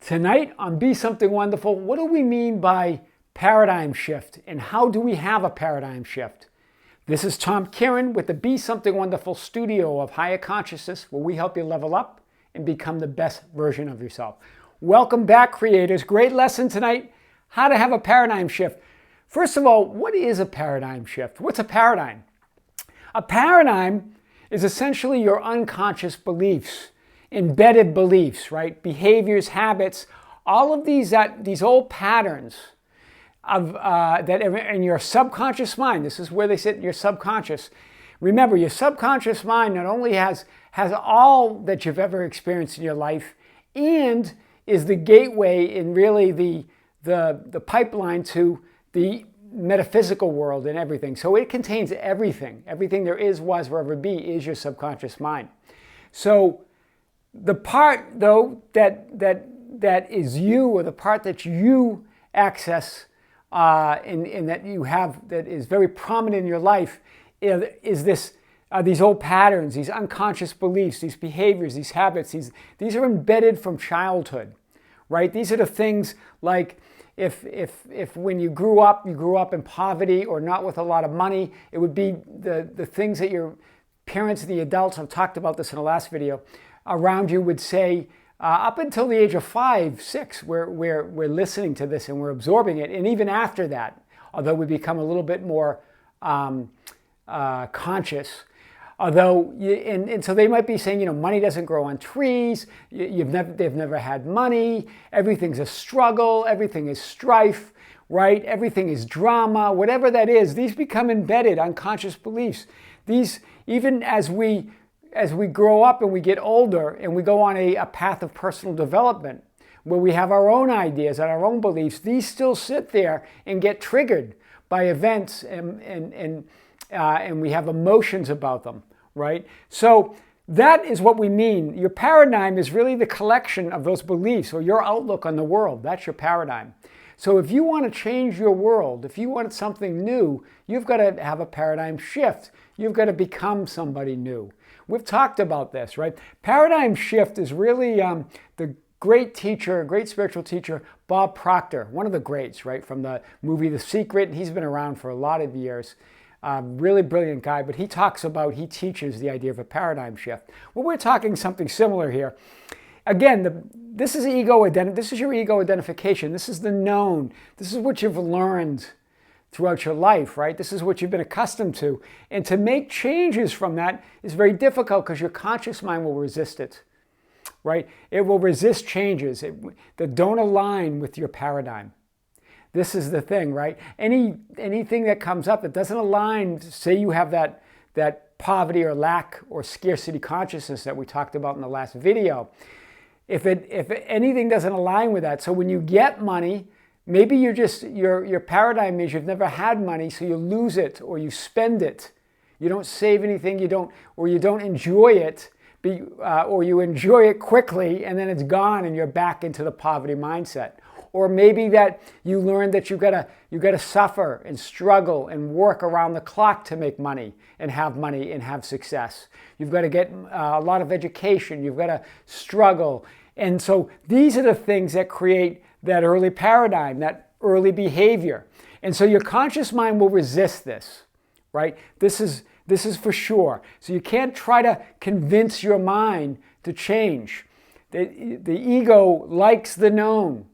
Tonight on Be Something Wonderful, what do we mean by paradigm shift and how do we have a paradigm shift? This is Tom Kieran with the Be Something Wonderful studio of Higher Consciousness, where we help you level up and become the best version of yourself. Welcome back, creators. Great lesson tonight, how to have a paradigm shift. First of all, what is a paradigm shift? What's a paradigm? A paradigm is essentially your unconscious beliefs, embedded beliefs, right? Behaviors, habits, all of these old patterns of that in your subconscious mind. This is where they sit in your subconscious. Remember, your subconscious mind not only has all that you've ever experienced in your life, and is the gateway and really the pipeline to the metaphysical world and everything. So it contains everything. Everything there is, was, will ever be is your subconscious mind. So the part, though, that is you, or the part that you access and that you have, that is very prominent in your life, is these old patterns, these unconscious beliefs, these behaviors, these habits. These are embedded from childhood, right? These are the things like if when you grew up in poverty or not with a lot of money, it would be the things that your parents and the adults, I've talked about this in the last video, around you would say, up until the age of 5, 6, we're listening to this and we're absorbing it. And even after that, although we become a little bit more conscious, and so they might be saying, money doesn't grow on trees, they've never had money, everything's a struggle, everything is strife, right? Everything is drama, whatever that is. These become embedded unconscious beliefs. These, even as we grow up and we get older and we go on a path of personal development where we have our own ideas and our own beliefs, these still sit there and get triggered by events and we have emotions about them, right? So that is what we mean. Your paradigm is really the collection of those beliefs or your outlook on the world. That's your paradigm. So if you want to change your world, if you want something new, you've got to have a paradigm shift. You've got to become somebody new. We've talked about this, right? Paradigm shift is really the great teacher, great spiritual teacher, Bob Proctor, one of the greats, right? From the movie The Secret. He's been around for a lot of years. Really brilliant guy, but he teaches the idea of a paradigm shift. Well, we're talking something similar here. Again, this is your ego identification. This is the known. This is what you've learned throughout your life, right? This is what you've been accustomed to. And to make changes from that is very difficult because your conscious mind will resist it, right? It will resist changes that don't align with your paradigm. This is the thing, right? Anything that comes up that doesn't align, say you have that poverty or lack or scarcity consciousness that we talked about in the last video. If anything doesn't align with that, so when you get money, maybe your paradigm is you've never had money, so you lose it or you spend it. You don't save anything, you don't enjoy it, or you enjoy it quickly and then it's gone and you're back into the poverty mindset. Or maybe that you learn that you gotta suffer and struggle and work around the clock to make money and have success. You've got to get a lot of education. You've got to struggle. And so these are the things that create that early paradigm, that early behavior. And so your conscious mind will resist this, right? This is for sure. So you can't try to convince your mind to change. The ego likes the known.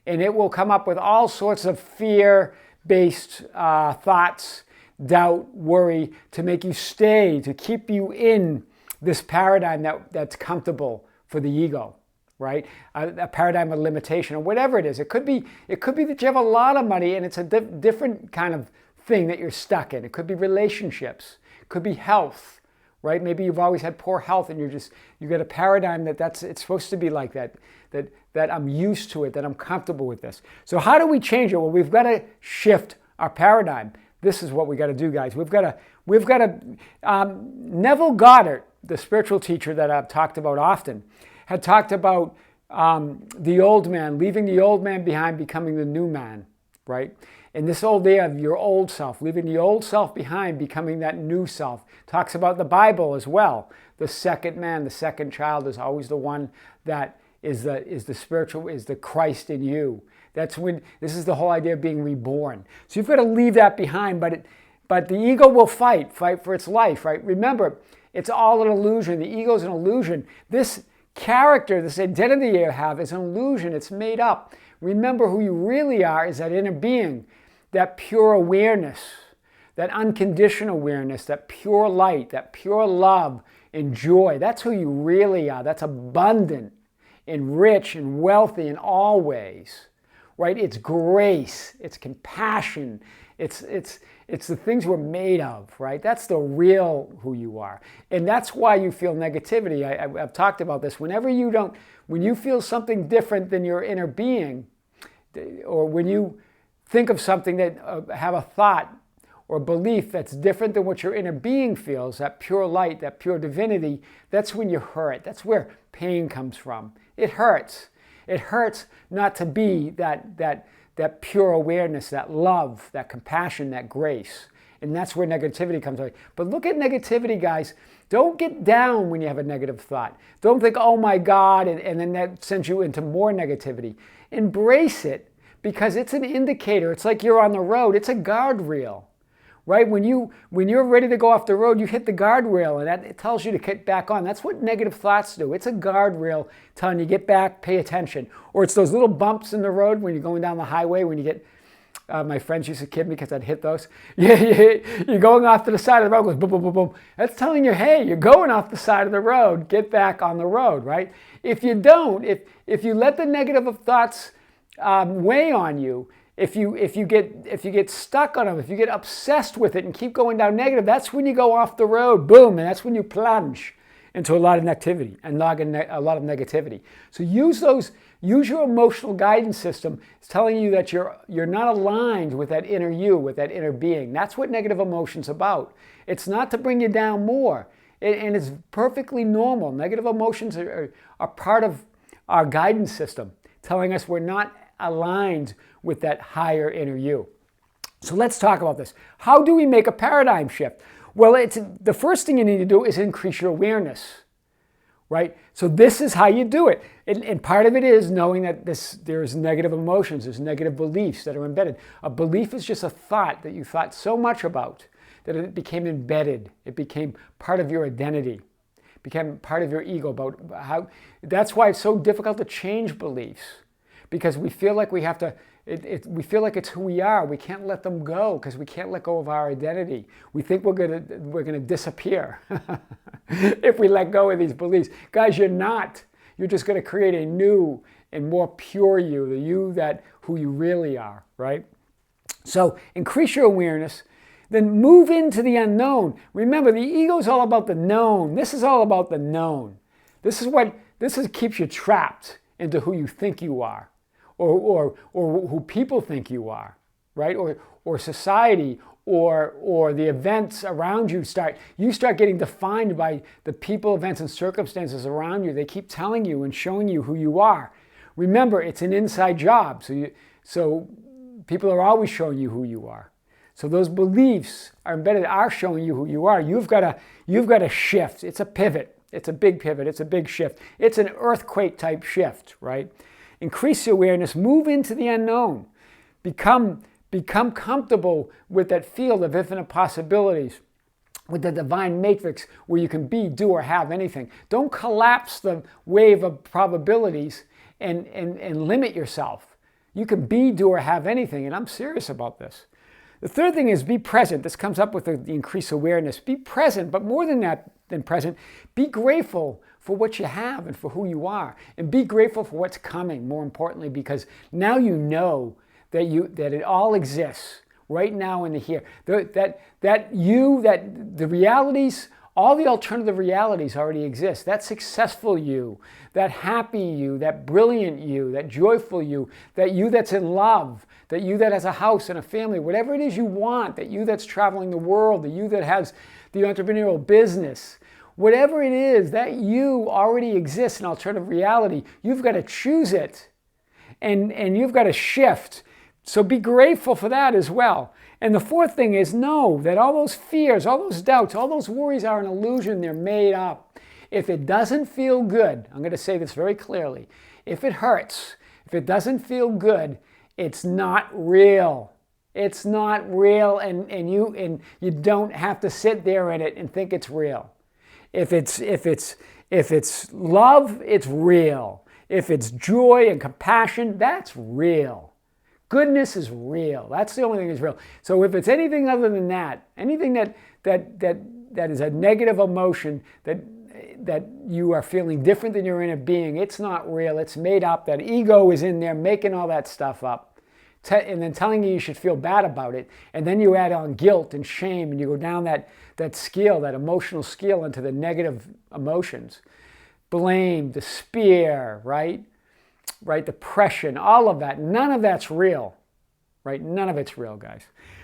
And it will come up with all sorts of fear-based thoughts, doubt, worry, to make you stay, to keep you in this paradigm that's comfortable for the ego, right? A paradigm of limitation or whatever it is. It could be that you have a lot of money and it's a different kind of thing that you're stuck in. It could be relationships. It could be health, right? Maybe you've always had poor health and you got a paradigm it's supposed to be like that I'm used to it, that I'm comfortable with this. So how do we change it? Well, we've got to shift our paradigm. This is what we got to do, guys. We've got to. Neville Goddard, the spiritual teacher that I've talked about often, had talked about the old man, leaving the old man behind, becoming the new man, right? And this whole idea of your old self, leaving the old self behind, becoming that new self. Talks about the Bible as well. The second man, the second child is always the one that is the spiritual, is the Christ in you. That's when, this is the whole idea of being reborn. So you've got to leave that behind, but the ego will fight for its life, right? Remember, it's all an illusion. The ego is an illusion. This character, this identity you have is an illusion. It's made up. Remember, who you really are is that inner being, that pure awareness, that unconditional awareness, that pure light, that pure love and joy. That's who you really are. That's abundant and rich and wealthy in all ways, right? It's grace, it's compassion, it's the things we're made of, right? That's the real who you are. And that's why you feel negativity. I've talked about this. When you feel something different than your inner being, or when you think of something that have a thought or belief that's different than what your inner being feels, that pure light, that pure divinity, that's when you hurt. That's where pain comes from. It hurts. It hurts not to be that pure awareness, that love, that compassion, that grace. And that's where negativity comes in. But look at negativity, guys. Don't get down when you have a negative thought. Don't think, oh my God, and then that sends you into more negativity. Embrace it, because it's an indicator. It's like you're on the road. It's a guardrail, right? When you're ready to go off the road, you hit the guardrail, and it tells you to get back on. That's what negative thoughts do. It's a guardrail telling you get back, pay attention. Or it's those little bumps in the road when you're going down the highway, when you get, my friends used to kid me because I'd hit those. You're going off to the side of the road, goes boom, boom, boom, boom. That's telling you, hey, you're going off the side of the road, get back on the road, right? If you don't, if you let the negative thoughts weigh on you, if you get stuck on them, if you get obsessed with it and keep going down negative, that's when you go off the road, boom, and that's when you plunge into a lot of negativity and a lot of negativity. So use your emotional guidance system. It's telling you that you're not aligned with that inner you, with that inner being. That's what negative emotion's about. It's not to bring you down more, and it's perfectly normal. Negative emotions are part of our guidance system, telling us we're not aligned with that higher inner you. So let's talk about this. How do we make a paradigm shift? Well, the first thing you need to do is increase your awareness, right? So this is how you do it. And part of it is knowing that there's negative emotions, there's negative beliefs that are embedded. A belief is just a thought that you thought so much about that it became embedded. It became part of your identity, became part of your ego. That's why it's so difficult to change beliefs, because we feel like we have to. We feel like it's who we are. We can't let them go because we can't let go of our identity. We think we're gonna disappear if we let go of these beliefs. Guys, you're not. You're just going to create a new and more pure you, the you who you really are, right? So increase your awareness, then move into the unknown. Remember, the ego is all about the known. This is all about the known. This keeps you trapped into who you think you are. Or who people think you are, right? Or society, or the events around you start getting defined by the people, events, and circumstances around you. They keep telling you and showing you who you are. Remember, it's an inside job, so people are always showing you who you are. So those beliefs are showing you who you are. You've got to shift. It's a pivot. It's a big pivot. It's a big shift. It's an earthquake type shift, right? Increase your awareness, move into the unknown. Become comfortable with that field of infinite possibilities, with the divine matrix where you can be, do, or have anything. Don't collapse the wave of probabilities and limit yourself. You can be, do, or have anything, and I'm serious about this. The third thing is be present. This comes up with the increased awareness. Be present, but more than present, be grateful for what you have and for who you are, and be grateful for what's coming, more importantly, because now you know that it all exists right now in the here. That the realities, all the alternative realities already exist. That successful you, that happy you, that brilliant you, that joyful you that's in love, that you that has a house and a family, whatever it is you want, that you that's traveling the world, the you that has the entrepreneurial business, whatever it is, that you already exists in alternative reality. You've got to choose it, and you've got to shift. So be grateful for that as well. And the fourth thing is know that all those fears, all those doubts, all those worries are an illusion. They're made up. If it doesn't feel good, I'm going to say this very clearly, if it hurts, if it doesn't feel good, it's not real. It's not real, and you don't have to sit there in it and think it's real. If it's love, it's real. If it's joy and compassion, that's real. Goodness is real. That's the only thing that's real. So if it's anything other than that, anything that is a negative emotion that you are feeling different than your inner being, it's not real. It's made up. That ego is in there making all that stuff up, and then telling you should feel bad about it. And then you add on guilt and shame, and you go down that scale, that emotional scale, into the negative emotions. Blame, despair, right? Depression, all of that. None of that's real, right? None of it's real, guys.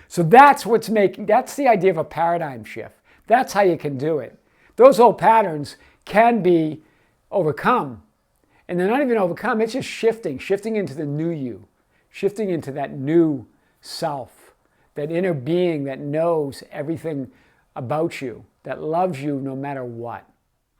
So that's the idea of a paradigm shift. That's how you can do it. Those old patterns can be overcome. And they're not even overcome, it's just shifting into the new you, shifting into that new self, that inner being that knows everything about you, that loves you no matter what.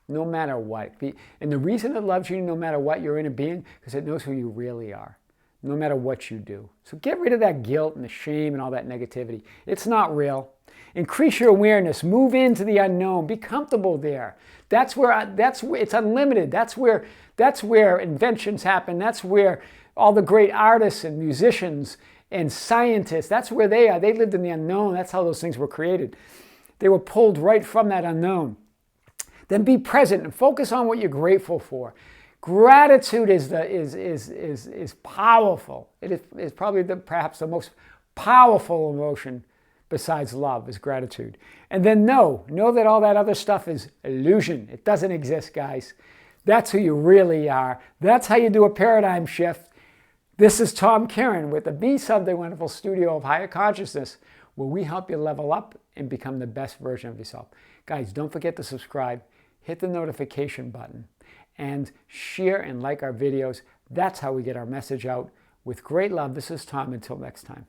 No matter what. And the reason it loves you no matter what, your inner being, because it knows who you really are, no matter what you do. So get rid of that guilt and the shame and all that negativity. It's not real. Increase your awareness. Move into the unknown. Be comfortable there. That's where it's unlimited. That's where inventions happen. That's where all the great artists and musicians and scientists, that's where they are. They lived in the unknown. That's how those things were created. They were pulled right from that unknown. Then be present and focus on what you're grateful for. Gratitude is powerful. It is probably perhaps the most powerful emotion besides love is gratitude. And then know that all that other stuff is illusion. It doesn't exist, guys. That's who you really are. That's how you do a paradigm shift. This is Tom Kieran with the Be Something Wonderful Studio of Higher Consciousness, where we help you level up and become the best version of yourself. Guys, don't forget to subscribe. Hit the notification button and share and like our videos. That's how we get our message out. With great love, this is Tom. Until next time.